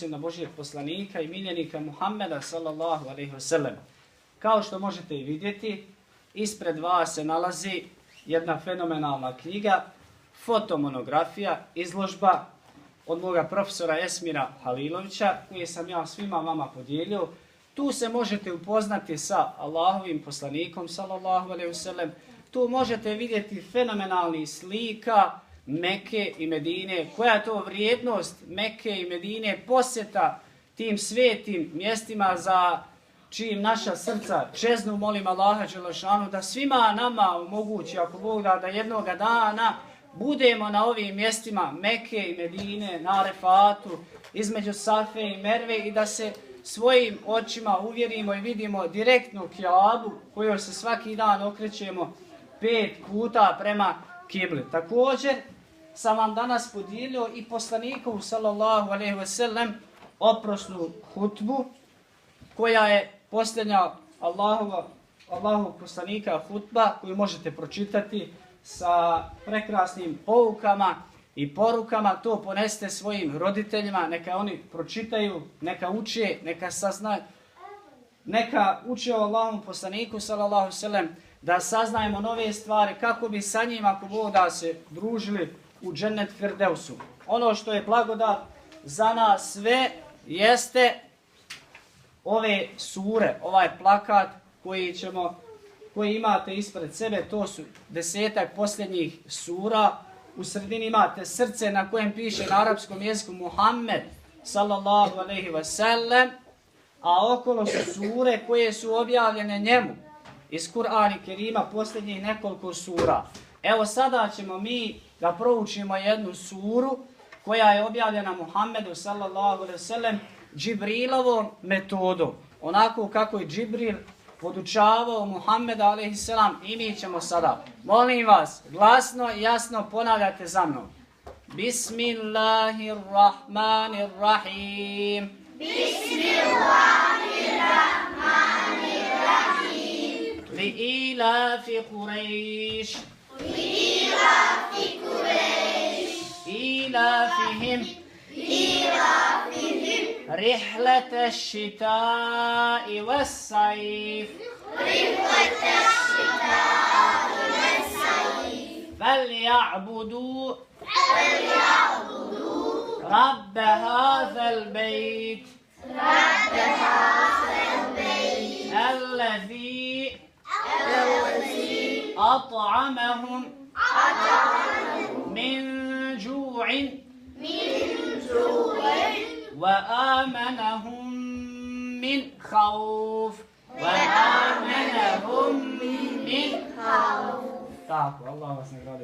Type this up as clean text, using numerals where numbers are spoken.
na Božijeg poslanika i miljenika Muhammeda sallallahu alejhi ve sellem. Kao što možete i vidjeti, ispred vas se nalazi jedna fenomenalna knjiga, fotomonografija, izložba od moga profesora Esmira Halilovića, koje sam ja svima vama podijelio. Tu se možete upoznati sa Allahovim poslanikom sallallahu alejhi ve sellem. Tu možete vidjeti fenomenalni slika Mekke i Medine, koja je to vrijednost Mekke i Medine, posjeta tim svetim mjestima za čijim naša srca čeznu. Molim Allaha dželešanu da svima nama omogući, ako Bog da jednoga dana budemo na ovim mjestima Mekke i Medine, na Arefatu, između Safe i Merve, i da se svojim očima uvjerimo i vidimo direktnu Kjabu kojoj se svaki dan okrećemo 5 puta prema kibli. Također sam vam danas podijelio i poslanikovu sallallahu alejhi ve sellem oprosnu hutbu, koja je posljednja Allahovog poslanika hutba koju možete pročitati sa prekrasnim poukama i porukama. To ponesite svojim roditeljima, neka oni pročitaju, neka uče, neka saznaju, neka uče o Allahovom poslaniku sallallahu alejhi ve sellem, da saznajemo nove stvari kako bi sa njim, ako Bog da, se družili u džennet Firdevsu. Ono što je blagodat za nas sve jeste ove sure, ovaj plakat koji imate ispred sebe. To su 10-ak posljednjih sura. U sredini imate srce na kojem piše na arapskom jeziku Muhammed sallallahu alejhi ve sellem, a okolo su sure koje su objavljene njemu iz Kur'ana Kerima, posljednjih nekoliko sura. Evo sada ćemo mi da proučimo jednu suru koja je objavljena Muhammedu sallallahu alejhi ve sellem Džibrilovom metodom. Onako kako je Džibril podučavao Muhammeda alejhi selam, i mi ćemo sada. Molim vas, glasno i jasno ponavljate za mnom. Bismillahirrahmanirrahim. Bismillahirrahmanirrahim. Li'ilafi Quraysh. إيلافهم رحلة الشتاء والصيف فليعبدوا رب هذا البيت الذي أطعمهم من جوع وآمنهم من خوف. Tako, Allah vas nagradi.